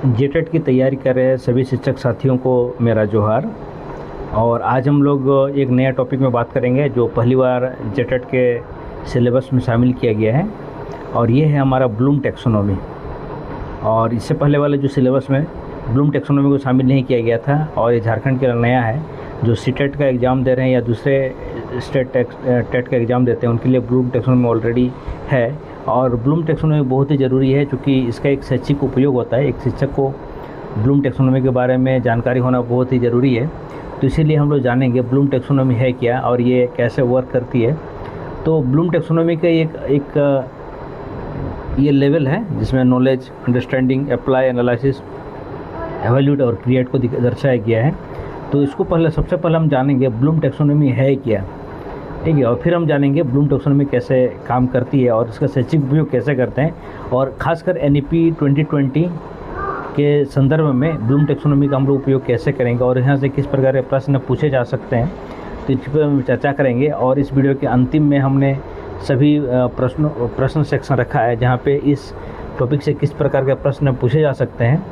जेटेट की तैयारी कर रहे सभी शिक्षक साथियों को मेरा जोहार। और आज हम लोग एक नया टॉपिक में बात करेंगे जो पहली बार जेटेट के सिलेबस में शामिल किया गया है, और ये है हमारा ब्लूम टैक्सोनॉमी। और इससे पहले वाले जो सिलेबस में ब्लूम टैक्सोनॉमी को शामिल नहीं किया गया था, और ये झारखंड के लिए नया है। जो सीटेट का एग्ज़ाम दे रहे हैं या दूसरे स्टेट टेट का एग्ज़ाम देते हैं उनके लिए ब्लूम टैक्सोनॉमी ऑलरेडी है। और ब्लूम टैक्सोनॉमी बहुत ही ज़रूरी है क्योंकि इसका एक शैक्षिक उपयोग होता है। एक शिक्षक को ब्लूम टैक्सोनॉमी के बारे में जानकारी होना बहुत ही ज़रूरी है। तो इसीलिए हम लोग जानेंगे ब्लूम टैक्सोनॉमी है क्या और ये कैसे वर्क करती है। तो ब्लूम टैक्सोनॉमी का एक ये लेवल है जिसमें knowledge, understanding, apply, analysis, evaluate और क्रिएट को दर्शाया गया है। तो इसको सबसे पहले हम जानेंगे ब्लूम टैक्सोनॉमी है क्या, ठीक है। और फिर हम जानेंगे ब्लूम टैक्सोनॉमी कैसे काम करती है और इसका शैक्षिक उपयोग कैसे करते हैं। और ख़ासकर NEP 2020 के संदर्भ में ब्लूम टैक्सोनॉमी का हम लोग उपयोग कैसे करेंगे और यहाँ से किस प्रकार के प्रश्न पूछे जा सकते हैं, तो इस पर हम चर्चा करेंगे। और इस वीडियो के अंतिम में हमने सभी प्रश्न सेक्शन रखा है जहाँ पे इस टॉपिक से किस प्रकार के प्रश्न पूछे जा सकते हैं।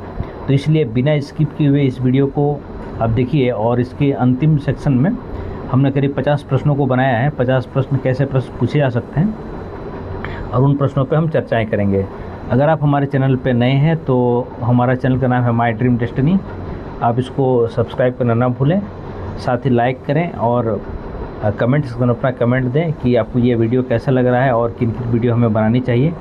तो इसलिए बिना स्किप किए हुए इस वीडियो को आप देखिए। और इसके अंतिम सेक्शन में हमने करीब 50 प्रश्नों को बनाया है। 50 प्रश्न कैसे प्रश्न पूछे जा सकते हैं और उन प्रश्नों पे हम चर्चाएं करेंगे। अगर आप हमारे चैनल पे नए हैं तो हमारा चैनल का नाम है माय ड्रीम डेस्टिनी। आप इसको सब्सक्राइब करना ना भूलें, साथ ही लाइक करें और कमेंट सेक्शन में अपना कमेंट दें कि आपको ये वीडियो कैसा लग रहा है और किन किन वीडियो हमें बनानी चाहिए,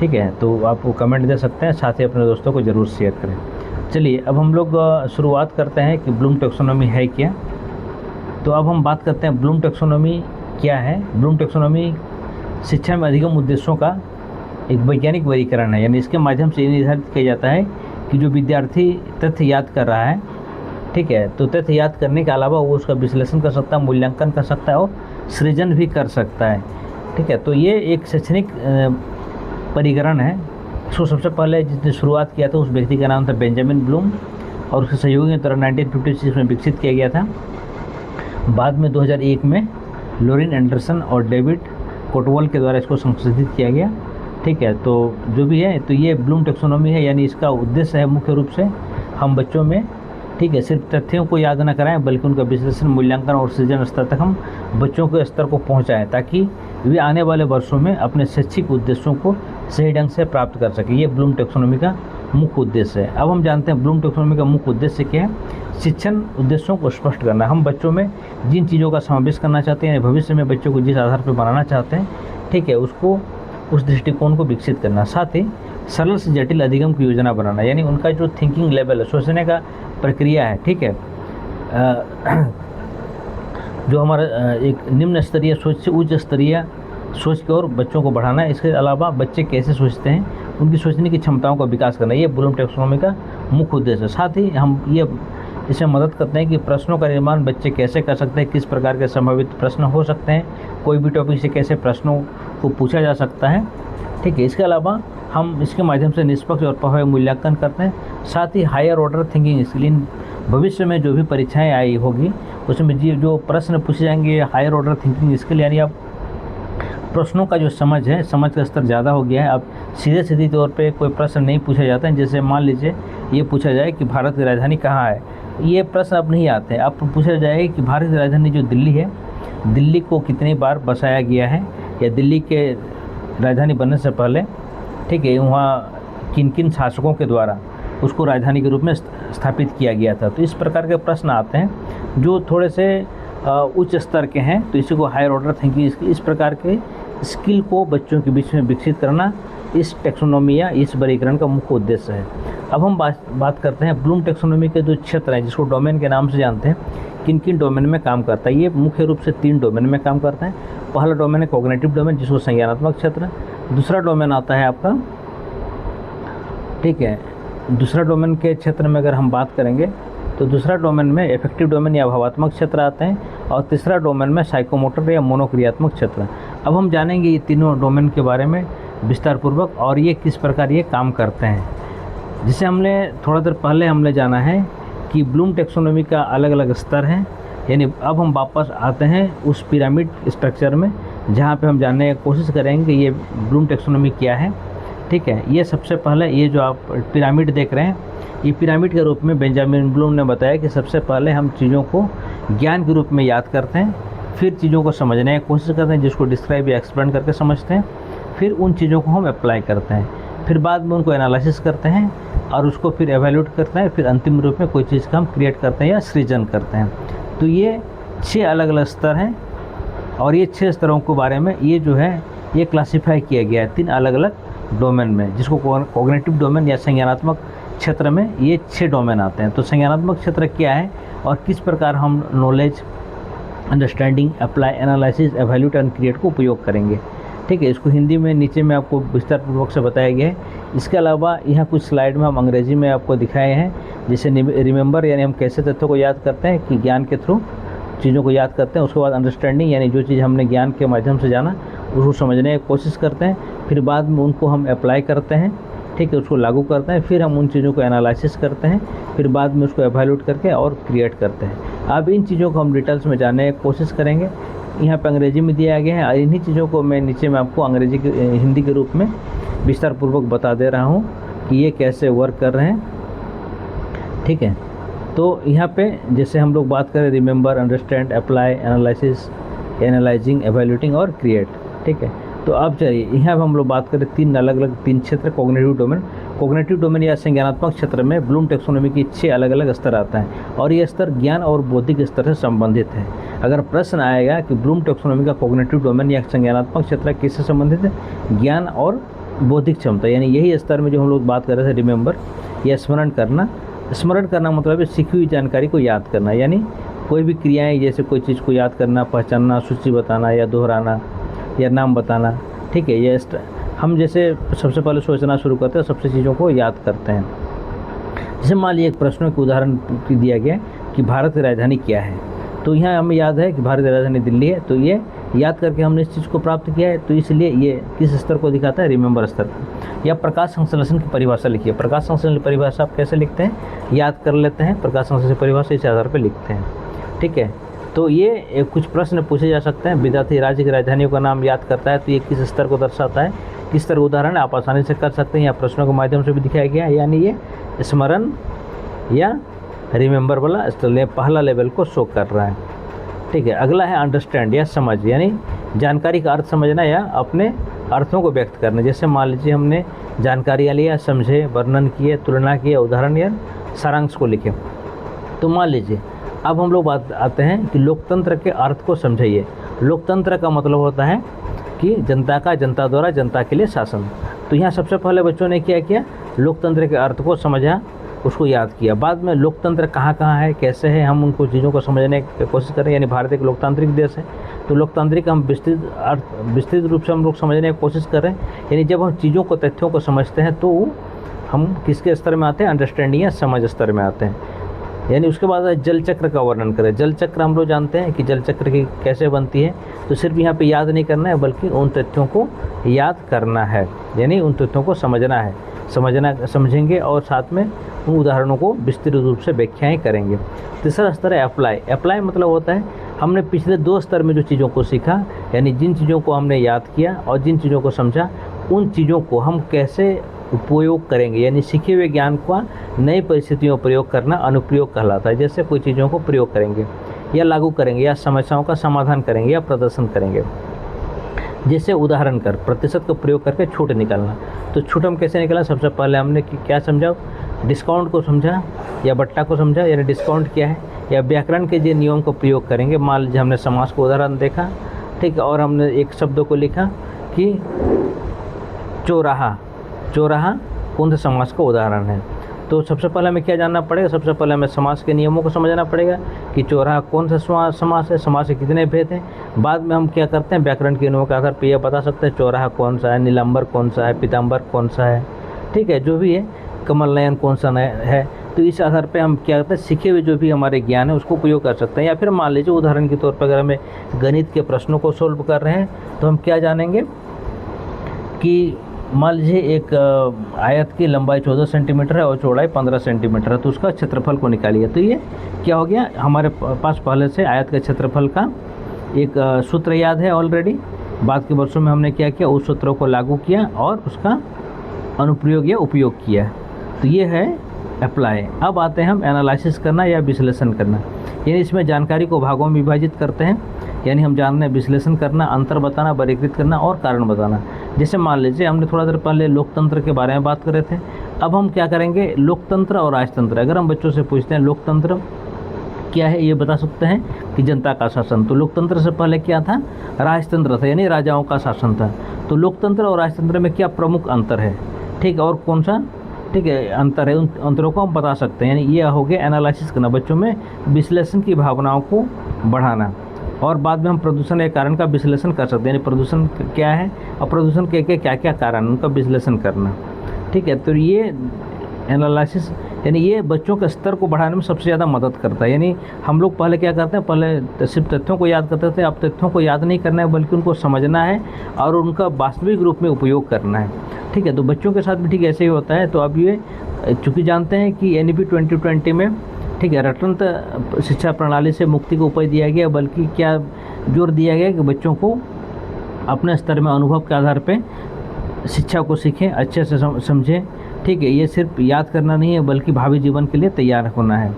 ठीक है। तो आप वो कमेंट दे सकते हैं, साथ ही अपने दोस्तों को ज़रूर शेयर करें। चलिए अब हम लोग शुरुआत करते हैं कि ब्लूम टैक्सोनॉमी है क्या। तो अब हम बात करते हैं ब्लूम टैक्सोनॉमी क्या है। ब्लूम टैक्सोनॉमी शिक्षा में अधिगम उद्देश्यों का एक वैज्ञानिक वर्गीकरण है। यानी इसके माध्यम से ये निर्धारित किया जाता है कि जो विद्यार्थी तथ्य याद कर रहा है, ठीक है, तो तथ्य याद करने के अलावा वो उसका विश्लेषण कर सकता है, मूल्यांकन कर सकता है और सृजन भी कर सकता है, ठीक है। तो ये एक शैक्षणिक परिकरण है। इसको सबसे पहले जिसने शुरुआत किया था उस व्यक्ति का नाम था बेंजामिन ब्लूम और उसके सहयोगियों द्वारा 1956 में विकसित किया गया था। बाद में 2001 में लॉरेन एंडरसन और डेविड कोटवॉल के द्वारा इसको संशोधित किया गया, ठीक है। तो जो भी है, तो ये ब्लूम टैक्सोनॉमी है। यानी इसका उद्देश्य है मुख्य रूप से हम बच्चों में, ठीक है, सिर्फ तथ्यों को याद न कराएं बल्कि उनका विश्लेषण, मूल्यांकन और सृजन स्तर तक हम बच्चों के स्तर को पहुंचाएं ताकि वे आने वाले वर्षों में अपने शैक्षिक उद्देश्यों को सही ढंग से प्राप्त कर सकें। ये ब्लूम टैक्सोनॉमी का मुख्य उद्देश्य है। अब हम जानते हैं ब्लूम टैक्सोनॉमी का मुख्य उद्देश्य क्या है। शिक्षण उद्देश्यों को स्पष्ट करना। हम बच्चों में जिन चीज़ों का समावेश करना चाहते हैं, भविष्य में बच्चों को जिस आधार पर बनाना चाहते हैं, ठीक है, उसको उस दृष्टिकोण को विकसित करना। साथ ही सरल से जटिल अधिगम की योजना बनाना। यानी उनका जो थिंकिंग लेवल है, सोचने का प्रक्रिया है, ठीक है, जो हमारा एक निम्न स्तरीय सोच से उच्च स्तरीय सोच की ओर बच्चों को बढ़ाना है। इसके अलावा बच्चे कैसे सोचते हैं, उनकी सोचने की क्षमताओं का विकास करना, ये ब्लूम टैक्सोनॉमी का मुख्य उद्देश्य है। साथ ही हम ये इसमें मदद करते हैं कि प्रश्नों का निर्माण बच्चे कैसे कर सकते हैं, किस प्रकार के संभावित प्रश्न हो सकते हैं, कोई भी टॉपिक से कैसे प्रश्नों को पूछा जा सकता है, ठीक है। इसके अलावा हम इसके माध्यम से निष्पक्ष और प्रभावी मूल्यांकन करते हैं। साथ ही हायर ऑर्डर थिंकिंग स्किल, भविष्य में जो भी परीक्षाएं आई होगी उसमें जो प्रश्न पूछे जाएंगे हायर ऑर्डर थिंकिंग स्किल, यानी आप प्रश्नों का जो समझ है, समझ का स्तर ज़्यादा हो गया है। अब सीधे तौर पे कोई प्रश्न नहीं पूछा जाता है। जैसे मान लीजिए ये पूछा जाए कि भारत की राजधानी कहाँ है, ये प्रश्न अब नहीं आते हैं। अब पूछा जाए कि भारत की राजधानी जो दिल्ली है, दिल्ली को कितनी बार बसाया गया है, या दिल्ली के राजधानी बनने से पहले, ठीक है, वहाँ किन किन शासकों के द्वारा उसको राजधानी के रूप में स्थापित किया गया था। तो इस प्रकार के प्रश्न आते हैं जो थोड़े से उच्च स्तर के हैं। तो इसी को हायर ऑर्डर थिंकिंग, इस प्रकार के स्किल को बच्चों के बीच में विकसित करना इस टैक्सोनॉमी या इस वर्गीकरण का मुख्य उद्देश्य है। अब हम बात करते हैं ब्लूम टैक्सोनॉमी के जो क्षेत्र हैं, जिसको डोमेन के नाम से जानते हैं, किन किन डोमेन में काम करता है। ये मुख्य रूप से 3 डोमेन में काम करता है। पहला डोमेन है कॉग्निटिव डोमेन, जिसको संज्ञानात्मक क्षेत्र। दूसरा डोमेन आता है आपका, ठीक है, दूसरा डोमेन के क्षेत्र में अगर हम बात करेंगे तो दूसरा डोमेन में इफेक्टिव डोमेन या भावात्मक क्षेत्र आते हैं, और तीसरा डोमेन में साइकोमोटर या मनोक्रियात्मक क्षेत्र। अब हम जानेंगे ये तीनों डोमेन के बारे में विस्तार पूर्वक और ये किस प्रकार ये काम करते हैं। जिसे हमने थोड़ा देर पहले हमने जाना है कि ब्लूम टैक्सोनॉमी का अलग अलग स्तर है। यानी अब हम वापस आते हैं उस पिरामिड स्ट्रक्चर में जहाँ पे हम जानने की कोशिश करेंगे कि ये ब्लूम टैक्सोनॉमी क्या है। ठीक है। ये सबसे पहले ये जो आप पिरामिड देख रहे हैं, ये पिरामिड के रूप में बेंजामिन ब्लूम ने बताया कि सबसे पहले हम चीज़ों को ज्ञान के रूप में याद करते हैं, फिर चीज़ों को समझने की कोशिश करते हैं, जिसको डिस्क्राइब या एक्सप्लेन करके समझते हैं, फिर उन चीज़ों को हम अप्लाई करते हैं, फिर बाद में उनको एनालिसिस करते हैं और उसको फिर एवेल्यूट करते हैं, फिर अंतिम रूप में कोई चीज़ का हम क्रिएट करते हैं या सृजन करते हैं। तो ये 6 अलग अलग स्तर हैं और ये 6 स्तरों के बारे में ये जो है ये क्लासीफाई किया गया है 3 अलग अलग डोमेन में, जिसको कॉग्निटिव डोमेन या संज्ञानात्मक क्षेत्र में ये 6 डोमेन आते हैं। तो संज्ञानात्मक क्षेत्र क्या है और किस प्रकार हम knowledge, understanding, apply, analysis, evaluate and create को उपयोग करेंगे। ठीक है, इसको हिंदी में नीचे में आपको विस्तार पूर्वक से बताया गया है। इसके अलावा यहाँ कुछ स्लाइड में हम अंग्रेजी में आपको दिखाए हैं, जैसे रिमेंबर यानी हम कैसे तथ्यों को याद करते हैं कि ज्ञान के थ्रू चीज़ों को याद करते हैं। उसके बाद अंडरस्टैंडिंग यानी जो चीज़ हमने ज्ञान के माध्यम से जाना उसको समझने की कोशिश करते हैं, फिर बाद में उनको हम अप्लाई करते हैं, ठीक है, उसको लागू करते हैं, फिर हम उन चीज़ों को एनालिसिस करते हैं, फिर बाद में उसको एवेल्यूट करके और क्रिएट करते हैं। अब इन चीज़ों को हम डिटेल्स में जानने की कोशिश करेंगे। यहाँ पे अंग्रेजी में दिया गया है और इन्हीं चीज़ों को मैं नीचे में आपको अंग्रेजी के हिंदी के रूप में विस्तार पूर्वक बता दे रहा हूँ कि ये कैसे वर्क कर रहे हैं। ठीक है, तो यहाँ पे जैसे हम लोग बात करें remember, understand, apply, analysis, analysing, evaluating और क्रिएट। ठीक है, तो अब चलिए यहाँ पर हम लोग बात करें 3 अलग अलग 3 क्षेत्र कॉग्निटिव डोमेन। कॉग्निटिव डोमेन या संज्ञानात्मक क्षेत्र में ब्लूम टैक्सोनॉमी की 6 अलग अलग स्तर आता है और ये स्तर ज्ञान और बौद्धिक स्तर से संबंधित है। अगर प्रश्न आएगा कि ब्लूम टैक्सोनॉमी का कॉग्निटिव डोमेन या संज्ञानात्मक क्षेत्र किससे संबंधित है, ज्ञान और बौद्धिक क्षमता, यानी यही स्तर में जो हम लोग बात कर रहे थे रिमेंबर या स्मरण करना। स्मरण करना मतलब है सीखी हुई जानकारी को याद करना, यानी कोई भी क्रियाएँ जैसे कोई चीज़ को याद करना, पहचानना, सूची बताना या दोहराना या नाम बताना। ठीक है, ये हम जैसे सबसे पहले सोचना शुरू करते हैं, सबसे चीज़ों को याद करते हैं। जैसे मान लीजिए एक प्रश्न के उदाहरण दिया गया कि भारत की राजधानी क्या है, तो यहाँ हमें याद है कि भारत की राजधानी दिल्ली है, तो ये याद करके हमने इस चीज़ को प्राप्त किया है। तो इसलिए ये किस स्तर को दिखाता है, रिमेंबर स्तर को। या प्रकाश संश्लेषण की परिभाषा लिखिए। प्रकाश संश्लेषण की परिभाषा आप कैसे लिखते हैं, याद कर लेते हैं, प्रकाश संश्लेषण की परिभाषा इस आधार पर लिखते हैं। ठीक है, तो ये कुछ प्रश्न पूछे जा सकते हैं। विद्यार्थी राज्य की राजधानियों का नाम याद करता है, तो ये किस स्तर को दर्शाता है, किस तरह उदाहरण आप आसानी से कर सकते हैं या प्रश्नों के माध्यम से भी दिखाया गया है। यानी ये स्मरण या रिमेंबर वाला पहला लेवल को शो कर रहा है। ठीक है, अगला है अंडरस्टैंड या समझ, यानी जानकारी का अर्थ समझना या अपने अर्थों को व्यक्त करना। जैसे मान लीजिए हमने जानकारियाँ लिया, समझे, वर्णन किए, तुलना किए, उदाहरण या सारांश को लिखे। तो मान लीजिए अब हम लोग बात आते हैं कि लोकतंत्र के अर्थ को समझाइए। लोकतंत्र का मतलब होता है कि जनता का, जनता द्वारा, जनता के लिए शासन। तो यहाँ सबसे पहले बच्चों ने क्या किया, लोकतंत्र के अर्थ को समझा, उसको याद किया। बाद में लोकतंत्र कहाँ कहाँ है, कैसे है, हम उनको चीज़ों को समझने की कोशिश करें। यानी भारत एक लोकतांत्रिक देश है, तो लोकतांत्रिक हम विस्तृत रूप से हम लोग समझने की कोशिश कर रहे हैं। यानी जब हम चीज़ों को, तथ्यों को समझते हैं तो हम किसके स्तर में आते हैं, अंडरस्टैंडिंग या समझ स्तर में आते हैं। यानी उसके बाद जल चक्र का वर्णन करें। जल चक्र हम लोग जानते हैं कि जल चक्र की कैसे बनती है, तो सिर्फ यहाँ पे याद नहीं करना है बल्कि उन तथ्यों को याद करना है, यानी उन तथ्यों को समझना है, समझेंगे और साथ में उन उदाहरणों को विस्तृत रूप से व्याख्याएँ करेंगे। तीसरा स्तर है अप्लाई। अप्लाई मतलब होता है हमने पिछले 2 स्तर में जो चीज़ों को सीखा, यानी जिन चीज़ों को हमने याद किया और जिन चीज़ों को समझा, उन चीज़ों को हम कैसे उपयोग करेंगे। यानी सीखे हुए ज्ञान का नई परिस्थितियों में प्रयोग करना अनुप्रयोग कहलाता है। जैसे कोई चीज़ों को प्रयोग करेंगे या लागू करेंगे या समस्याओं का समाधान करेंगे या प्रदर्शन करेंगे। जैसे उदाहरण कर, प्रतिशत का प्रयोग करके छूट निकालना। तो छूट हम कैसे निकाला, सबसे पहले हमने क्या समझा, डिस्काउंट को समझा या बट्टा को समझा, यानी डिस्काउंट क्या है, या व्याकरण के जो नियम को प्रयोग करेंगे। मान लीजिए हमने समास को उदाहरण देखा, ठीक है, और हमने एक शब्द को लिखा कि चौराहा। चौराहा कौन से समास का उदाहरण है। तो सबसे पहले हमें क्या जानना पड़ेगा, सबसे पहले हमें समास के नियमों को समझना पड़ेगा कि चौराहा कौन सा समास है, समास के कितने भेद हैं। बाद में हम क्या करते हैं, व्याकरण के नियमों के आधार पर यह बता सकते हैं चौराहा कौन सा है, नीलांबर कौन सा है, पीताम्बर कौन सा है, ठीक है, जो भी है, कमल नयन कौन सा है। तो इस आधार पे हम क्या करते हैं, सीखे हुए जो भी हमारे ज्ञान है उसको उपयोग कर सकते हैं। या फिर मान लीजिए उदाहरण के तौर पर अगर हमें गणित के प्रश्नों को सोल्व कर रहे हैं तो हम क्या जानेंगे कि मान लीजिए एक आयत की लंबाई 14 सेंटीमीटर है और चौड़ाई 15 सेंटीमीटर है, तो उसका क्षेत्रफल को निकालिए। तो ये क्या हो गया, हमारे पास पहले से आयत के क्षेत्रफल का एक सूत्र याद है ऑलरेडी। बाद के वर्षों में हमने क्या किया, उस सूत्रों को लागू किया और उसका अनुप्रयोग या उपयोग किया। तो ये है अप्लाई। अब आते हैं हम एनालिसिस करना या विश्लेषण करना, यानी इसमें जानकारी को भागों में विभाजित करते हैं, यानी हम जान रहे हैं विश्लेषण करना, अंतर बताना, वर्गीकृत करना और कारण बताना। जैसे मान लीजिए हमने थोड़ा देर पहले लोकतंत्र के बारे में बात कर रहे थे, अब हम क्या करेंगे, लोकतंत्र और राजतंत्र। अगर हम बच्चों से पूछते हैं लोकतंत्र क्या है, ये बता सकते हैं कि जनता का शासन। तो लोकतंत्र से पहले क्या था, राजतंत्र था, यानी राजाओं का शासन था। तो लोकतंत्र और राजतंत्र में क्या प्रमुख अंतर है, ठीक है, और कौन सा, ठीक है, अंतर है, उन अंतरों को हम बता सकते हैं। यानी ये हो गया एनालिसिस करना, बच्चों में विश्लेषण की भावनाओं को बढ़ाना। और बाद में हम प्रदूषण के कारण का विश्लेषण कर सकते हैं, यानी प्रदूषण क्या है और प्रदूषण के क्या क्या कारण, उनका विश्लेषण करना, ठीक है। तो ये एनालिसिस यानी ये बच्चों के स्तर को बढ़ाने में सबसे ज़्यादा मदद करता है। यानी हम लोग पहले क्या करते हैं, पहले सिर्फ तथ्यों को याद करते थे, अब तथ्यों को याद नहीं करना है बल्कि उनको समझना है और उनका वास्तविक रूप में उपयोग करना है, ठीक है। तो बच्चों के साथ भी ठीक ऐसे ही होता है। तो अब ये चूँकि जानते हैं कि NEP 2020 में, ठीक है, रटंत शिक्षा प्रणाली से मुक्ति को उपाय दिया गया, बल्कि क्या जोर दिया गया कि बच्चों को अपने स्तर में अनुभव के आधार पर शिक्षा को सीखें, अच्छे से समझें, ठीक है। ये सिर्फ याद करना नहीं है बल्कि भावी जीवन के लिए तैयार होना है।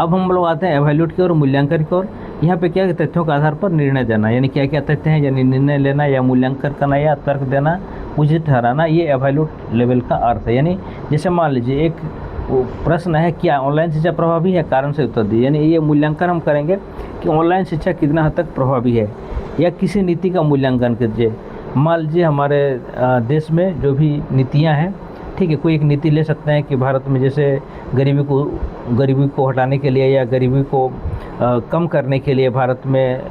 अब हम लोग आते हैं एवैल्यूएट की ओर, मूल्यांकन की ओर। यहाँ पे क्या है, तथ्यों के आधार पर निर्णय देना, यानी क्या क्या तथ्य हैं, यानी निर्णय लेना या मूल्यांकन करना या तर्क देना, उचित ठहराना, ये एवैल्यूएट लेवल का अर्थ है। यानी जैसे मान लीजिए एक प्रश्न है, क्या ऑनलाइन शिक्षा प्रभावी है, कारण से उत्तर दिए, यानी ये मूल्यांकन हम करेंगे कि ऑनलाइन शिक्षा कितना हद तक प्रभावी है। या किसी नीति का मूल्यांकन कीजिए, मान लीजिए हमारे देश में जो भी नीतियाँ हैं, ठीक है, कोई एक नीति ले सकते हैं कि भारत में जैसे गरीबी को हटाने के लिए या गरीबी को कम करने के लिए भारत में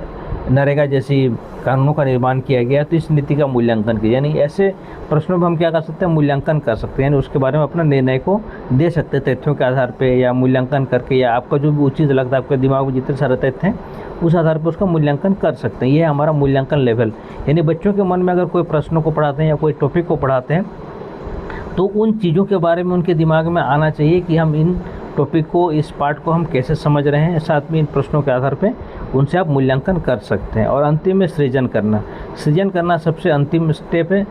नरेगा जैसी कानूनों का निर्माण किया गया, तो इस नीति का मूल्यांकन किया। यानी ऐसे प्रश्नों में हम क्या कर सकते हैं, मूल्यांकन कर सकते हैं, यानी उसके बारे में अपना निर्णय को दे सकते हैं तथ्यों के आधार पे, या मूल्यांकन करके, या आपका जो भी उचित लगता है, आपके दिमाग में जितने सारे तथ्य हैं उस आधार पर उसका मूल्यांकन कर सकते हैं। ये है हमारा मूल्यांकन लेवल। यानी बच्चों के मन में अगर कोई प्रश्नों को पढ़ाते हैं या कोई टॉपिक को पढ़ाते हैं तो उन चीज़ों के बारे में उनके दिमाग में आना चाहिए कि हम इन टॉपिक को, इस पार्ट को हम कैसे समझ रहे हैं। साथ में इन प्रश्नों के आधार पे उनसे आप मूल्यांकन कर सकते हैं। और अंतिम में सृजन करना सबसे अंतिम स्टेप है,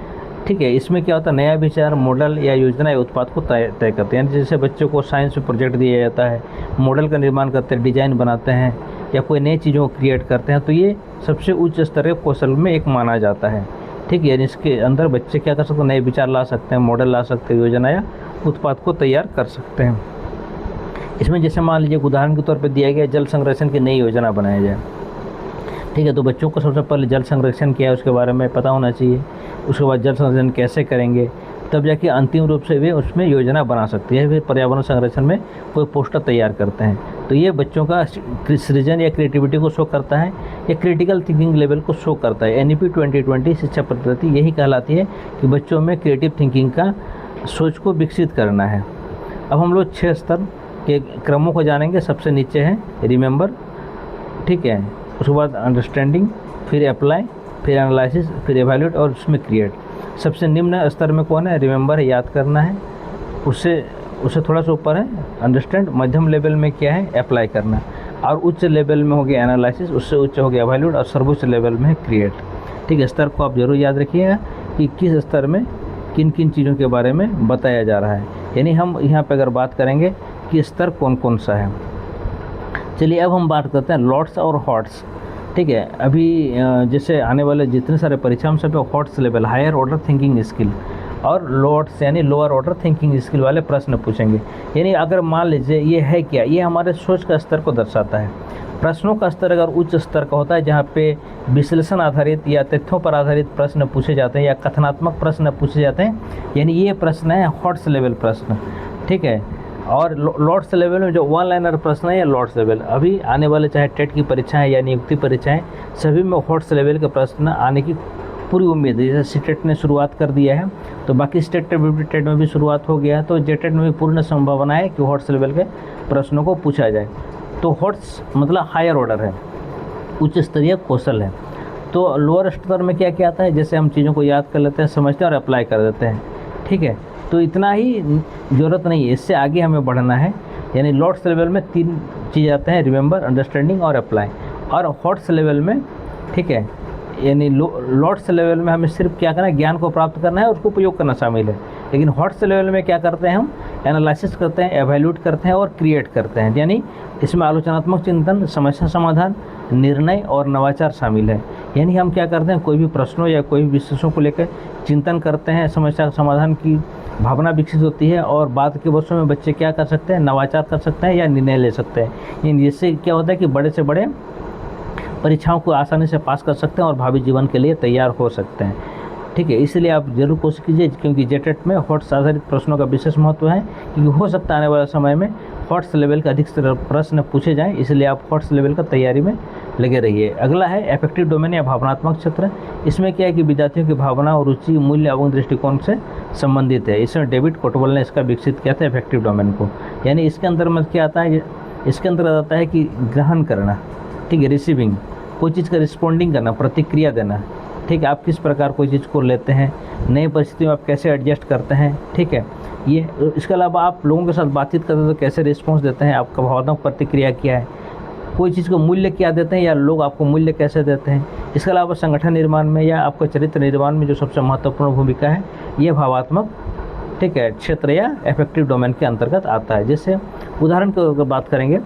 ठीक है। इसमें क्या होता है, नया विचार, मॉडल या योजना या उत्पाद को तय करते हैं। जैसे बच्चों को साइंस में प्रोजेक्ट दिया जाता है, मॉडल का निर्माण करते हैं, डिजाइन बनाते हैं या कोई नई चीज़ों को क्रिएट करते हैं, तो ये सबसे उच्च स्तर के कौशल में एक माना जाता है, ठीक है। यानी इसके अंदर बच्चे क्या कर सकते हैं, नए विचार ला सकते हैं, मॉडल ला सकते हैं, योजना या उत्पाद को तैयार कर सकते हैं। इसमें जैसे मान लीजिए उदाहरण के तौर पर दिया गया, जल संरक्षण की नई योजना बनाई जाए, ठीक है। तो बच्चों को सबसे पहले जल संरक्षण क्या है उसके बारे में पता होना चाहिए। उसके बाद जल संरक्षण कैसे करेंगे, तब जाके अंतिम रूप से वे उसमें योजना बना सकती है। फिर पर्यावरण संरक्षण में कोई पोस्टर तैयार करते हैं। तो ये बच्चों का सृजन या क्रिएटिविटी को शो करता है, या क्रिटिकल थिंकिंग लेवल को शो करता है। NEP 2020 शिक्षा पद्धति यही कहलाती है कि बच्चों में क्रिएटिव थिंकिंग का सोच को विकसित करना है। अब हम लोग 6 स्तर के क्रमों को जानेंगे। सबसे नीचे है रिमेंबर, ठीक है, उसके बाद अंडरस्टैंडिंग, फिर अप्लाई, फिर एनालिसिस, फिर एवैल्यूएट और उसमें क्रिएट। सबसे निम्न स्तर में कौन है, रिमेंबर है, याद करना है। उससे थोड़ा सा ऊपर है अंडरस्टैंड, मध्यम लेवल में क्या है, अप्लाई करना, और उच्च लेवल में हो गया एनालिसिस, उससे उच्च हो गया एवैल्यूएट, और सर्वोच्च लेवल में है क्रिएट, ठीक है। स्तर को आप जरूर याद रखिएगा कि किस स्तर में किन किन चीज़ों के बारे में बताया जा रहा है। यानी हम यहाँ पर अगर बात करेंगे कि स्तर कौन कौन सा है। चलिए अब हम बात करते हैं लॉट्स और हॉट्स, ठीक है। अभी जैसे आने वाले जितने सारे परीक्षा हम सब HOTS level, higher order thinking skill, और लॉट्स यानी लोअर ऑर्डर थिंकिंग स्किल वाले प्रश्न पूछेंगे। यानी अगर मान लीजिए ये है क्या, ये हमारे सोच का स्तर को दर्शाता है। प्रश्नों का स्तर अगर उच्च स्तर का होता है, जहाँ पे विश्लेषण आधारित या तथ्यों पर आधारित प्रश्न पूछे जाते हैं या कथनात्मक प्रश्न पूछे जाते हैं, यानी ये प्रश्न है हॉट्स लेवल प्रश्न, ठीक है। और लॉट्स लेवल में जो वन लाइनर प्रश्न है, या लॉट्स लेवल, अभी आने वाले चाहे टेट की परीक्षाएं या नियुक्ति परीक्षाएं, सभी में हॉट्स लेवल के प्रश्न आने की पूरी उम्मीद है। जैसे सीटेट ने शुरुआत कर दिया है, तो बाकी स्टेट टेट में भी शुरुआत हो गया है, तो जेटेट में भी पूर्ण संभावना है कि हॉट्स लेवल के प्रश्नों को पूछा जाए। तो हॉट्स मतलब हायर ऑर्डर है, उच्च स्तरीय कौशल है। तो लोअर स्तर में क्या क्या आता है, जैसे हम चीज़ों को याद कर लेते हैं, समझते हैं और अप्लाई कर देते हैं, ठीक है। तो इतना ही ज़रूरत नहीं है, इससे आगे हमें बढ़ना है। यानी लॉट्स लेवल में 3 चीज़ आते हैं, रिमेंबर, अंडरस्टैंडिंग और अप्लाई। और हॉट्स लेवल में, ठीक है, यानी लॉट्स लेवल में हमें सिर्फ क्या करना है, ज्ञान को प्राप्त करना है, उसको उपयोग करना शामिल है। लेकिन हॉट्स लेवल में क्या करते हैं, हम एनालिसिस करते हैं, एवेल्यूट करते हैं और क्रिएट करते हैं। यानी इसमें आलोचनात्मक चिंतन, समस्या समाधान, निर्णय और नवाचार शामिल है। यानी हम क्या करते हैं, कोई भी प्रश्नों या कोई भी विषयों को लेकर चिंतन करते हैं, समस्या समाधान की भावना विकसित होती है और बाद के वर्षों में बच्चे क्या कर सकते हैं, नवाचार कर सकते हैं या निर्णय ले सकते हैं। इससे क्या होता है कि बड़े से बड़े परीक्षाओं को आसानी से पास कर सकते हैं और भावी जीवन के लिए तैयार हो सकते हैं। ठीक है, इसलिए आप जरूर कोशिश कीजिए, क्योंकि जेटेट में हॉट्स आधारित प्रश्नों का विशेष महत्व है, क्योंकि हो सकता है आने वाले समय में हॉट्स लेवल का अधिक प्रश्न पूछे जाएं, इसलिए आप हॉट्स लेवल का तैयारी में लगे रहिए। अगला है एफेक्टिव डोमेन या भावनात्मक क्षेत्र। इसमें क्या है कि विद्यार्थियों की भावना और रुचि, मूल्य एवं दृष्टिकोण से संबंधित है। इसमें डेविड कोटवल ने इसका विकसित किया था एफेक्टिव डोमेन को। यानी इसके अंदर में क्या आता है, इसके अंदर आता है कि ग्रहण करना, ठीक है, रिसीविंग, कोई चीज़ का रिस्पॉन्डिंग करना, प्रतिक्रिया देना। ठीक है, आप किस प्रकार कोई चीज़ को लेते हैं, नई परिस्थितियों में आप कैसे एडजस्ट करते हैं। ठीक है, ये इसके अलावा आप लोगों के साथ बातचीत करते हैं तो कैसे रिस्पॉन्स देते हैं, आपका भावनात्मक प्रतिक्रिया क्या है, कोई चीज़ को मूल्य क्या देते हैं या लोग आपको मूल्य कैसे देते हैं। इसके अलावा संगठन निर्माण में या आपका चरित्र निर्माण में जो सबसे महत्वपूर्ण भूमिका है, ये भावात्मक, ठीक है, क्षेत्र या एफेक्टिव डोमेन के अंतर्गत आता है। जैसे उदाहरण की अगर बात करेंगे,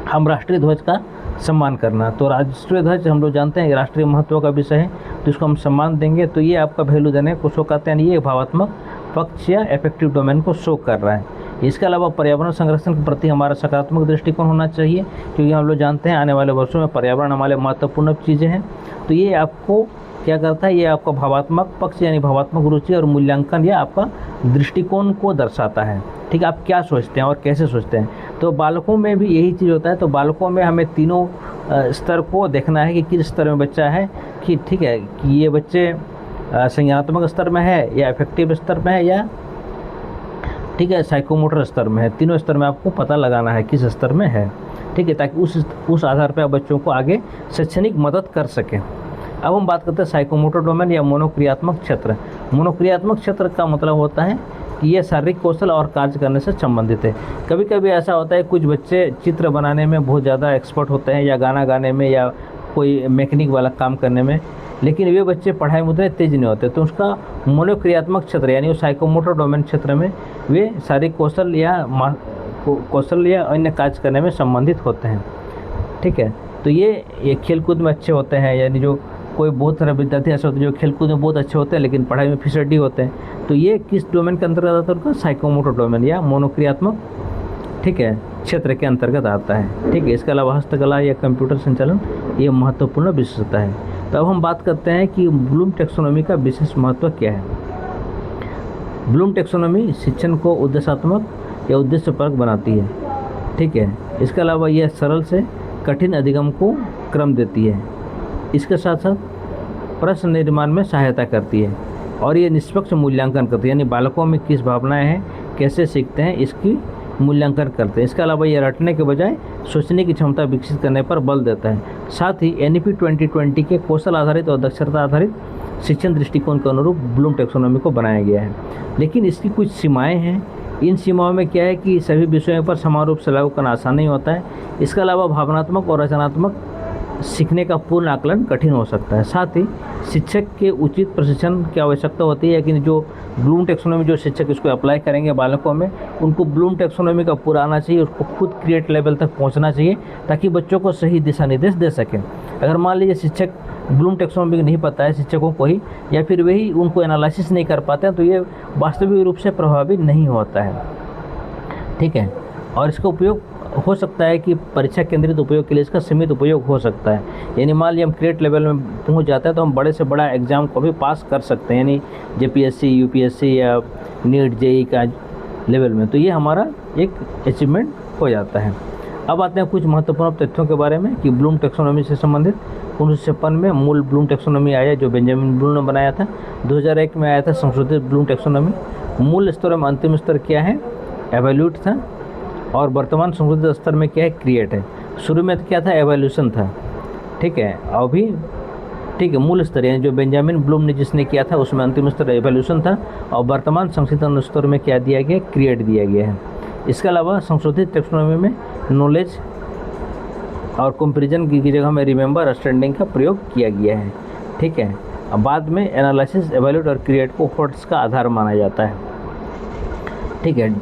हम राष्ट्रीय ध्वज का सम्मान करना, तो राष्ट्रीय ध्वज हम लोग जानते हैं राष्ट्रीय महत्व का विषय है, तो इसको हम सम्मान देंगे, तो ये आपका वैल्यू देने को शो करते हैं, ये भावात्मक पक्ष या इफेक्टिव डोमेन को शो कर रहा है। इसके अलावा पर्यावरण संरक्षण के प्रति हमारा सकारात्मक दृष्टिकोण होना चाहिए, क्योंकि हम लोग जानते हैं आने वाले वर्षों में पर्यावरण हमारे महत्वपूर्ण चीज़ें हैं। तो ये आपको क्या करता है, ये आपका भावात्मक पक्ष यानी भावात्मक रुचि और मूल्यांकन या आपका दृष्टिकोण को दर्शाता है। ठीक है, आप क्या सोचते हैं और कैसे सोचते हैं। तो बालकों में भी यही चीज़ होता है। तो बालकों में हमें तीनों स्तर को देखना है कि किस स्तर में बच्चा है, कि ठीक है कि ये बच्चे संज्ञानात्मक स्तर में है या इफेक्टिव स्तर में है या ठीक है साइकोमोटर स्तर में है। तीनों स्तर में आपको पता लगाना है किस स्तर में है। ठीक है, ताकि उस आधार पर आप बच्चों को आगे शैक्षणिक मदद कर सकें। अब हम बात करते हैं साइकोमोटर डोमेन या मनोक्रियात्मक क्षेत्र। मनोक्रियात्मक क्षेत्र का मतलब होता है कि ये शारीरिक कौशल और कार्य करने से संबंधित है। कभी कभी ऐसा होता है कुछ बच्चे चित्र बनाने में बहुत ज़्यादा एक्सपर्ट होते हैं या गाना गाने में या कोई मैकेनिक वाला काम करने में, लेकिन वे बच्चे पढ़ाई में उतने तेज नहीं होते, तो उसका मनोक्रियात्मक क्षेत्र यानी वो साइकोमोटर डोमेन क्षेत्र में वे शारीरिक कौशल या अन्य कार्य करने में संबंधित होते हैं। ठीक है, तो ये खेलकूद में अच्छे होते हैं, यानी जो कोई बहुत सारे विद्यार्थी ऐसे होते हैं जो खेलकूद में बहुत अच्छे होते हैं लेकिन पढ़ाई में फिसड्डी होते हैं। तो ये किस डोमेन के अंतर्गत आता है, उनका साइकोमोटर डोमेन या मनोक्रियात्मक, ठीक है, क्षेत्र के अंतर्गत आता है। ठीक है, इसके अलावा हस्तकला या कंप्यूटर संचालन ये महत्वपूर्ण विशेषता है। तो अब हम बात करते हैं कि ब्लूम टैक्सोनॉमी का विशेष महत्व क्या है। ब्लूम टैक्सोनॉमी शिक्षण को उद्देश्यात्मक या उद्देश्यपरक बनाती है। ठीक है, इसके अलावा यह सरल से कठिन अधिगम को क्रम देती है। इसके साथ साथ प्रश्न निर्माण में सहायता करती है और ये निष्पक्ष मूल्यांकन करती है, यानी बालकों में किस भावनाएं हैं, कैसे सीखते हैं, इसकी मूल्यांकन करते हैं। इसके अलावा ये रटने के बजाय सोचने की क्षमता विकसित करने पर बल देता है। साथ ही NEP 2020 के कौशल आधारित और दक्षता आधारित शिक्षण दृष्टिकोण के अनुरूप ब्लूम टैक्सोनॉमी को बनाया गया है, लेकिन इसकी कुछ सीमाएँ हैं। इन सीमाओं में क्या है कि सभी विषयों पर समान रूप से लागू करना आसान नहीं होता है। इसके अलावा भावनात्मक और रचनात्मक सीखने का पूर्ण आकलन कठिन हो सकता है। साथ ही शिक्षक के उचित प्रशिक्षण की आवश्यकता होती है, कि जो ब्लूम टैक्सोनॉमी जो शिक्षक इसको अप्लाई करेंगे बालकों में, उनको ब्लूम टैक्सोनॉमी का पूरा आना चाहिए, उसको खुद क्रिएट लेवल तक पहुंचना चाहिए ताकि बच्चों को सही दिशा निर्देश दे सकें। अगर मान लीजिए शिक्षक ब्लूम टैक्सोनॉमी नहीं पता है शिक्षकों को ही, या फिर वही उनको एनालिसिस नहीं कर पाते हैं, तो ये वास्तविक रूप से प्रभावी नहीं होता है। ठीक है, और इसका उपयोग हो सकता है कि परीक्षा केंद्रित उपयोग के लिए इसका सीमित उपयोग हो सकता है। यानी मान लीजिए हम क्रिएट लेवल में पहुंच जाते हैं तो हम बड़े से बड़ा एग्ज़ाम को भी पास कर सकते हैं, यानी JPSC, UPSC या नीट JEE का लेवल में, तो ये हमारा एक अचीवमेंट हो जाता है। अब आते हैं कुछ महत्वपूर्ण तथ्यों के बारे में कि ब्लूम टैक्सोनॉमी से संबंधित 1956 में मूल ब्लूम टैक्सोनॉमी आया जो बेंजामिन ब्लूम ने बनाया था। 2001 में आया था संशोधित ब्लूम टैक्सोनॉमी। मूल स्तर में अंतिम स्तर क्या है, एवेल्यूट था, और वर्तमान संशोधित स्तर में क्या है, क्रिएट है। शुरू में क्या था, एवोल्यूशन था। ठीक है, अभी ठीक है मूल स्तर यानी जो बेंजामिन ब्लूम ने जिसने किया था उसमें अंतिम स्तर एवोल्यूशन था, और वर्तमान संशोधित स्तर में क्या दिया गया, क्रिएट दिया गया है। इसके अलावा संशोधित टैक्सोनॉमी में नॉलेज और कंपैरिजन की जगह में रिमेंबर अंडरस्टैंडिंग का प्रयोग किया गया है। ठीक है, अब बाद में एनालिसिस, एवेल्यूट और क्रिएट को हॉट्स का आधार माना जाता है। ठीक है।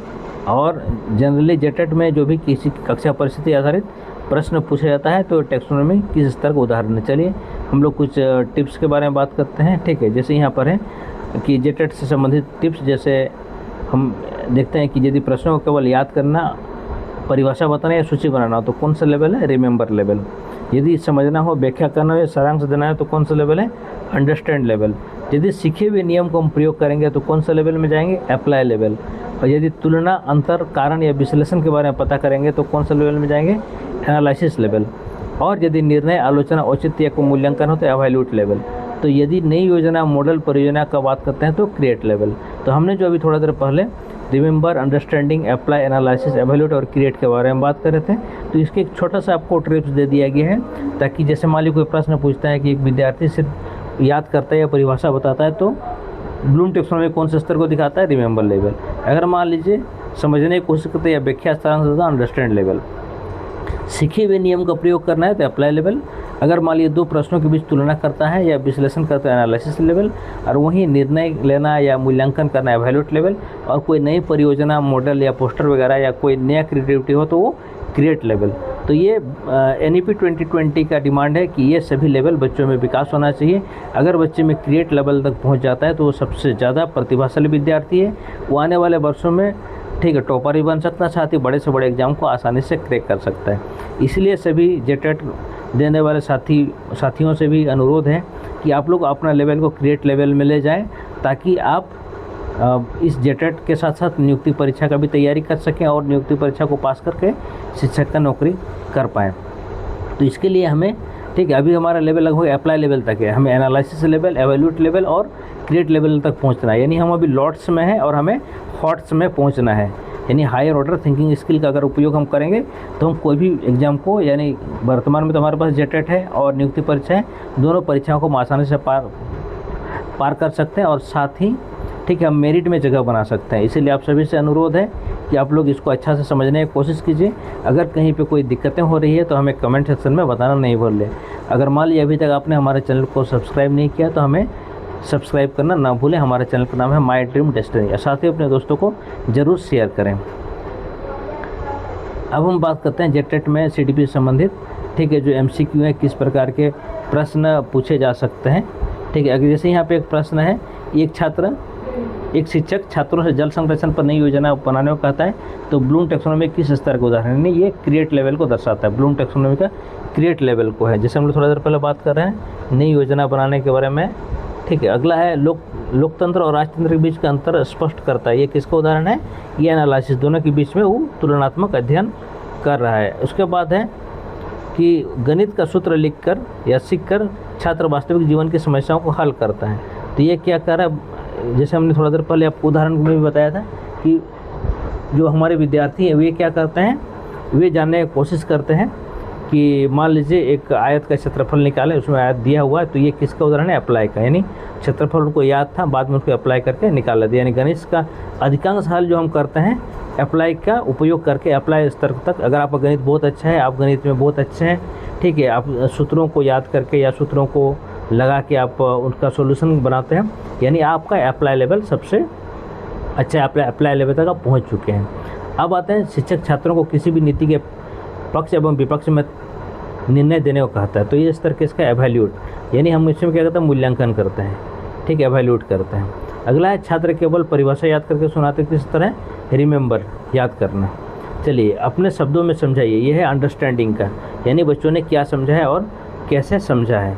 और जनरली जेटेट में जो भी किसी कक्षा परिस्थिति आधारित प्रश्न पूछा जाता है तो टैक्सोनॉमी किस स्तर का उदाहरण है। चलिए हम लोग कुछ टिप्स के बारे में बात करते हैं। ठीक है, जैसे यहाँ पर है कि जेटेट से संबंधित टिप्स, जैसे हम देखते हैं कि यदि प्रश्नों को केवल याद करना, परिभाषा बताना या सूची बनाना हो तो कौन सा लेवल है? Remember level. यदि समझना हो, व्याख्या करना हो या सारांश देना है तो कौन सा लेवल है? Understand level. यदि सीखे हुए नियम को हम प्रयोग करेंगे तो कौन सा लेवल में जाएंगे? Apply level. और यदि तुलना, अंतर, कारण या विश्लेषण के बारे में पता करेंगे तो कौन सा लेवल में जाएंगे? Analysis level. और यदि निर्णय, आलोचना, औचित्य या मूल्यांकन हो तो एवैल्यूएट लेवल। तो यदि नई योजना, मॉडल, परियोजना का बात करते हैं तो क्रिएट लेवल। तो हमने जो अभी थोड़ा देर पहले रिमेंबर, अंडरस्टैंडिंग, अप्लाई, एनालिसिस, एवैल्यूएट और क्रिएट के बारे में बात कर रहे थे, तो इसके एक छोटा सा आपको ट्रिप्स दे दिया गया है, ताकि जैसे मान लीजिए कोई प्रश्न पूछता है कि एक विद्यार्थी सिर्फ याद करता है या परिभाषा बताता है तो ब्लूम टैक्सोनॉमी कौन से स्तर को दिखाता है? Remember level. अगर मान लीजिए समझने की कोशिश करते हैं या व्याख्या, सारांश देता है, अंडरस्टैंड लेवल। सीखे हुए नियम का प्रयोग करना है तो अप्लाई लेवल। अगर मान लीजिए दो प्रश्नों के बीच तुलना करता है या विश्लेषण करता है, एनालिसिस लेवल। और वहीं निर्णय लेना या मूल्यांकन करना है, एवैल्यूएट लेवल। और कोई नई परियोजना, मॉडल या पोस्टर वगैरह या कोई नया क्रिएटिविटी हो तो वो क्रिएट लेवल। तो ये NEP 2020 का डिमांड है कि ये सभी लेवल बच्चों में विकास होना चाहिए। अगर बच्चे में क्रिएट लेवल तक पहुंच जाता है तो वो सबसे ज़्यादा प्रतिभाशाली विद्यार्थी है। वो आने वाले वर्षों में ठीक है टॉपर ही बन सकता है, साथ ही बड़े से बड़े एग्जाम को आसानी से क्रैक कर सकता है। इसलिए सभी जेटेट देने वाले साथियों से भी अनुरोध है कि आप लोग अपना लेवल को क्रिएट लेवल में ले जाएं, ताकि आप इस जेटेट के साथ साथ नियुक्ति परीक्षा का भी तैयारी कर सकें और नियुक्ति परीक्षा को पास करके शिक्षक का नौकरी कर पाएँ। तो इसके लिए हमें ठीक है, अभी हमारा लेवल लगभग अप्लाई लेवल तक है, हमें एनालिसिस लेवल, एवैल्यूएट लेवल और क्रिएट लेवल तक पहुंचना है। यानी हम अभी लॉट्स में हैं और हमें हॉट्स में पहुंचना है। यानी हायर ऑर्डर थिंकिंग स्किल का अगर उपयोग हम करेंगे तो हम कोई भी एग्ज़ाम को, यानी वर्तमान में तो हमारे पास जेटेट है और नियुक्ति परीक्षा है, दोनों परीक्षाओं को हम आसानी से पार कर सकते हैं और साथ ही ठीक है हम मेरिट में जगह बना सकते हैं। इसीलिए आप सभी से अनुरोध है कि आप लोग इसको अच्छा से समझने की कोशिश कीजिए। अगर कहीं पे कोई दिक्कतें हो रही है तो हमें कमेंट सेक्शन में बताना नहीं भूलें। अगर मान लीजिए अभी तक आपने हमारे चैनल को सब्सक्राइब नहीं किया तो हमें सब्सक्राइब करना ना भूलें। हमारे चैनल का नाम है माई ड्रीम डेस्टिनी, और साथ ही अपने दोस्तों को ज़रूर शेयर करें। अब हम बात करते हैं जेटेट में CDP से संबंधित ठीक है जो MCQ है, किस प्रकार के प्रश्न पूछे जा सकते हैं। ठीक है, अगर जैसे यहाँ पे एक प्रश्न है, एक शिक्षक छात्रों से जल संरक्षण पर नई योजना बनाने को कहता है तो ब्लूम टैक्सोनॉमी किस स्तर का उदाहरण है? ये क्रिएट लेवल को दर्शाता है। ब्लूम टैक्सोनॉमी का क्रिएट लेवल को है, जैसे हम लोग थोड़ा देर पहले बात कर रहे हैं नई योजना बनाने के बारे में। ठीक है, अगला है लोकतंत्र और राजतंत्र के बीच का अंतर स्पष्ट करता है। ये किसका उदाहरण है? ये एनालिसिस, दोनों के बीच में वो तुलनात्मक अध्ययन कर रहा है। उसके बाद है कि गणित का सूत्र लिखकर या सीखकर छात्र वास्तविक जीवन की समस्याओं को हल करता है। तो ये क्या कर रहा है? जैसे हमने थोड़ा देर पहले आपको उदाहरण में भी बताया था कि जो हमारे विद्यार्थी हैं वे क्या करते हैं, वे जानने की कोशिश करते हैं कि मान लीजिए एक आयत का क्षेत्रफल निकालें, उसमें आयत दिया हुआ है तो ये किसका उदाहरण है? अप्लाई का। यानी क्षेत्रफल उनको याद था, बाद में उसको अप्लाई करके निकाला दिया। यानी गणित का अधिकांश हल जो हम करते हैं अप्लाई का उपयोग करके, अप्लाई स्तर तक। अगर आपका गणित बहुत अच्छा है, आप गणित में बहुत अच्छे हैं, ठीक है, आप सूत्रों को याद करके या सूत्रों को लगा के आप उनका सॉल्यूशन बनाते हैं, यानी आपका अप्लाई लेवल सबसे अच्छा अप्लाई लेवल तक आप पहुंच चुके हैं। अब आते हैं शिक्षक छात्रों को किसी भी नीति के पक्ष एवं विपक्ष में निर्णय देने को कहता है तो ये स्तर किसका? एवैल्यूएट। यानी हम इसमें क्या करते हैं? मूल्यांकन करते हैं। ठीक है, एवैल्यूएट करते हैं। अगला है छात्र केवल परिभाषा याद करके सुनाते, किस तरह? रिमेंबर, याद करना। चलिए अपने शब्दों में समझाइए। यह है अंडरस्टैंडिंग का, यानी बच्चों ने क्या समझा है और कैसे समझा है।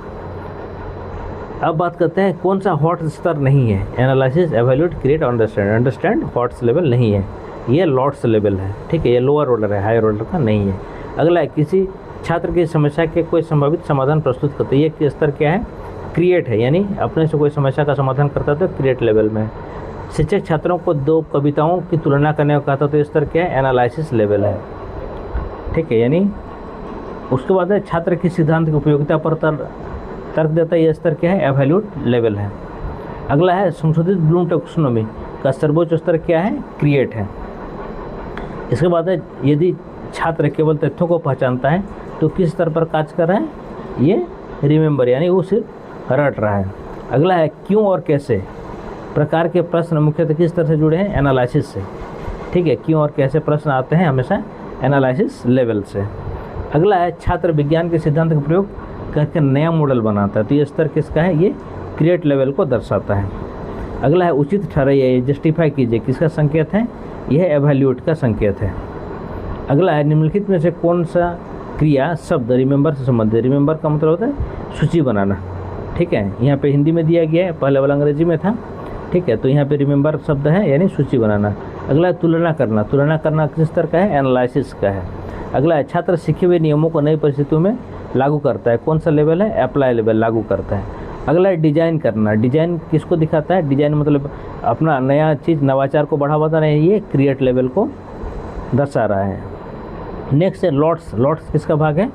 अब बात करते हैं कौन सा हॉट स्तर नहीं है? Analysis, एवैल्यूएट, create, understand hots level नहीं है, ये लॉट्स लेवल है। ठीक है, ये लोअर ऑर्डर है, हायर ऑर्डर का नहीं है। अगला है किसी छात्र की समस्या के कोई संभावित समाधान प्रस्तुत करते, ये स्तर क्या है? क्रिएट है, यानी अपने से कोई समस्या का समाधान करता है तो क्रिएट लेवल में। शिक्षक छात्रों को दो कविताओं की तुलना करने को कहता तो स्तर क्या है? एनालिसिस लेवल है। ठीक है, यानी उसके बाद है छात्र की सिद्धांत की उपयोगिता पर तर्क देता है, यह स्तर क्या है? एवैल्यूएट लेवल है। अगला है संशोधित ब्लूम टैक्सोनॉमी का सर्वोच्च स्तर क्या है? क्रिएट है। इसके बाद है यदि छात्र केवल तथ्यों को पहचानता है तो किस स्तर पर कार्य कर रहा है? ये रिमेंबर, यानी वो सिर्फ रट रहा है। अगला है क्यों और कैसे प्रकार के प्रश्न मुख्यतः किस तरह से जुड़े हैं? एनालिसिस से। ठीक है, क्यों और कैसे प्रश्न आते हैं हमेशा एनालिसिस लेवल से। अगला है छात्र विज्ञान के सिद्धांत का प्रयोग करके नया मॉडल बनाता है, तो ये स्तर किसका है, ये क्रिएट लेवल को दर्शाता है। अगला है उचित ठहराइए, जस्टिफाई कीजिए, किसका संकेत है, यह एवैल्यूएट का संकेत है। अगला है निम्नलिखित में से कौन सा क्रिया शब्द रिमेंबर से संबंधित। रिमेंबर का मतलब होता है सूची बनाना, ठीक है, यहाँ पे हिंदी में दिया गया है, पहले वाला अंग्रेजी में था, ठीक है, तो यहाँ पे रिमेंबर शब्द है यानी सूची बनाना। अगला है तुलना करना, तुलना करना किस तरह का है, एनालिसिस का है। अगला है छात्र सीखे हुए नियमों को नई परिस्थितियों में लागू करता है, कौन सा लेवल है, अप्लाई लेवल, लागू करता है। अगला है डिजाइन करना, डिजाइन किसको दिखाता है, डिजाइन मतलब अपना नया चीज़ नवाचार को बढ़ावा देना है, ये क्रिएट लेवल को दर्शा रहा है। नेक्स्ट है लॉट्स, लॉट्स किसका भाग है,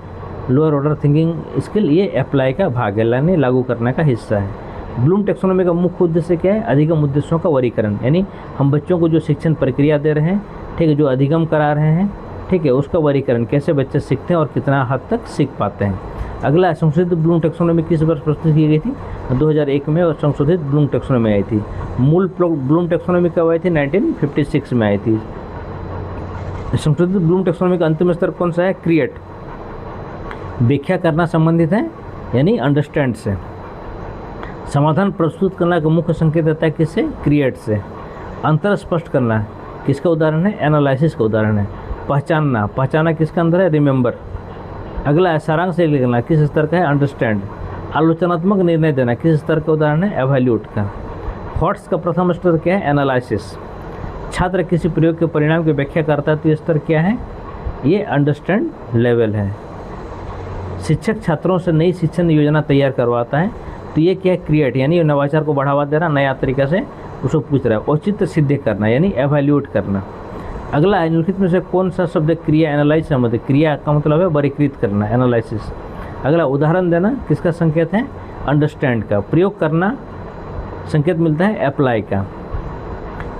लोअर ऑर्डर थिंकिंग स्किल, ये अप्लाई का भाग है, यानी लागू करने का हिस्सा है। ब्लूम टेक्सोनोमी का मुख्य उद्देश्य क्या है, अधिगम उद्देश्यों का वर्गीकरण, यानी हम बच्चों को जो शिक्षण प्रक्रिया दे रहे हैं, ठीक है, जो अधिगम करा रहे हैं, ठीक है, उसका वर्गीकरण, कैसे बच्चे सीखते हैं और कितना हद तक सीख पाते हैं। अगला संशोधित ब्लूम टेक्सोनोमी किस वर्ष प्रस्तुत की गई थी, 2001 में, और संशोधित ब्लूम टेक्सोनोमी आई थी। मूल ब्लूम टेक्सोनोमी कब आई थी, 1956 में आई थी। संशोधित ब्लूम टेक्सोनोमी का अंतिम स्तर कौन सा है, क्रिएट, व्याख्या करना संबंधित है यानी अंडरस्टैंड से। समाधान प्रस्तुत करना का मुख्य संकेत आता है किससे, क्रिएट से। अंतर स्पष्ट करना किसका उदाहरण है, एनालिसिस का उदाहरण है। पहचानना, पहचाना किसका अंदर है, रिमेंबर। अगला है सारांश से लिखना, किस स्तर का है, अंडरस्टैंड। आलोचनात्मक निर्णय देना किस स्तर का उदाहरण है, एवैल्यूएट का। थॉट्स का प्रथम स्तर क्या है, एनालिसिस। छात्र किसी प्रयोग के परिणाम की व्याख्या करता है, तो ये स्तर क्या है, ये अंडरस्टैंड लेवल है। शिक्षक छात्रों से नई शिक्षण योजना तैयार करवाता है, तो ये क्या है, क्रिएट, यानी नवाचार को बढ़ावा देना, नया तरीका से उसको पूछ रहा है। औचित्य सिद्ध करना यानी एवैल्यूएट करना। अगला है निम्नलिखित में से कौन सा शब्द क्रिया, एनालाइज संबंधित, क्रिया का मतलब है वर्गीकृत करना, एनालिसिस। अगला उदाहरण देना किसका संकेत है, अंडरस्टैंड का। प्रयोग करना संकेत मिलता है अप्लाई का।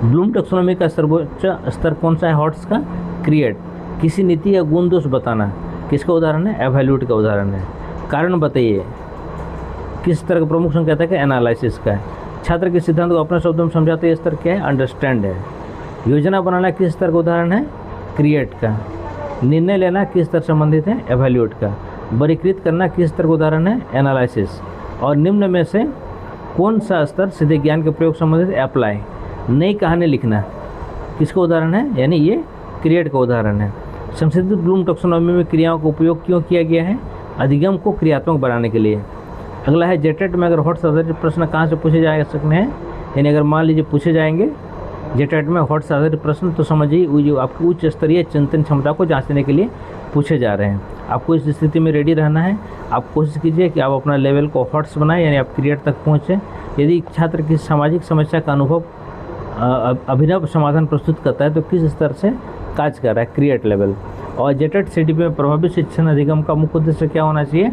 ब्लूम टेक्सोनोमी का सर्वोच्च स्तर कौन सा है, हॉट्स का, क्रिएट। किसी नीति या गुण दोष बताना किसका उदाहरण है, एवैल्यूएट का उदाहरण है। कारण बताइए किस तरह का प्रमुख संकेत है, एनालिसिस का है। छात्र के सिद्धांत को अपने शब्दों में समझाते ये स्तर क्या है, अंडरस्टैंड है। योजना बनाना किस स्तर का उदाहरण है, क्रिएट का। निर्णय लेना किस स्तर संबंधित है, एवैल्यूएट का। वर्गीकृत करना किस स्तर का उदाहरण है, एनालिसिस। और निम्न में से कौन सा स्तर सीधे ज्ञान के प्रयोग संबंधित है, अप्लाई। नई कहानी लिखना किसका उदाहरण है, यानी ये क्रिएट का उदाहरण है। संशोधित ब्लूम टेक्सोनोमी में क्रियाओं का उपयोग क्यों किया गया है, अधिगम को क्रियात्मक बनाने के लिए। अगला है जेटेट में अगर हॉट्स आधारित प्रश्न कहाँ से पूछे जा सकते हैं, यानी अगर मान लीजिए पूछे जाएंगे जेटेट में हॉट्स आधारित प्रश्न, तो समझिए वो जो आपकी उच्च स्तरीय चिंतन क्षमता को जांचने के लिए पूछे जा रहे हैं। आपको इस स्थिति में रेडी रहना है। आप कोशिश कीजिए कि आप अपना लेवल को हॉट्स बनाएं, यानी आप क्रिएट तक पहुँचें। यदि छात्र किसी सामाजिक समस्या का अनुभव अभिनव समाधान प्रस्तुत करता है, तो किस स्तर से कार्य कर रहा है, क्रिएट लेवल। और जेटेट सीडीपी में प्रभावी शिक्षण अधिगम का मुख्य उद्देश्य क्या होना चाहिए,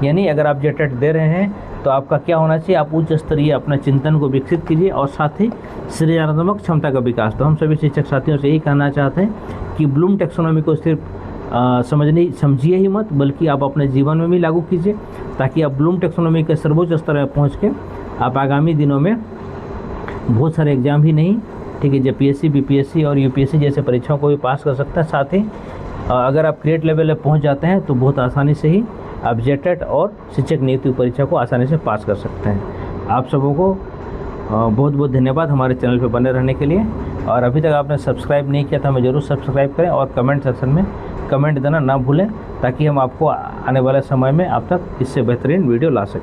यानी अगर आप जेटेट दे रहे हैं तो आपका क्या होना चाहिए, आप उच्च स्तरीय अपना चिंतन को विकसित कीजिए और साथ ही सृजनात्मक क्षमता का विकास। तो हम सभी शिक्षक साथियों से यही कहना चाहते हैं कि ब्लूम टेक्सोनोमी को सिर्फ समझिए ही मत, बल्कि आप अपने जीवन में भी लागू कीजिए, ताकि आप ब्लूम टेक्सोनोमी के सर्वोच्च स्तर में पहुँच के आप आगामी दिनों में बहुत सारे एग्जाम ही नहीं, ठीक है, जेपीएससी, बीपीएससी और यूपीएससी जैसे परीक्षाओं को भी पास कर सकता है। साथ ही अगर आप क्रिएट लेवल पर पहुंच जाते हैं तो बहुत आसानी से ही आप जेटेट और शिक्षक नियुक्ति परीक्षा को आसानी से पास कर सकते हैं। आप सबों को बहुत बहुत धन्यवाद हमारे चैनल पर बने रहने के लिए। और अभी तक आपने सब्सक्राइब नहीं किया तो हमें ज़रूर सब्सक्राइब करें और कमेंट सेक्शन में कमेंट देना ना भूलें, ताकि हम आपको आने वाले समय में आप तक इससे बेहतरीन वीडियो ला सकें।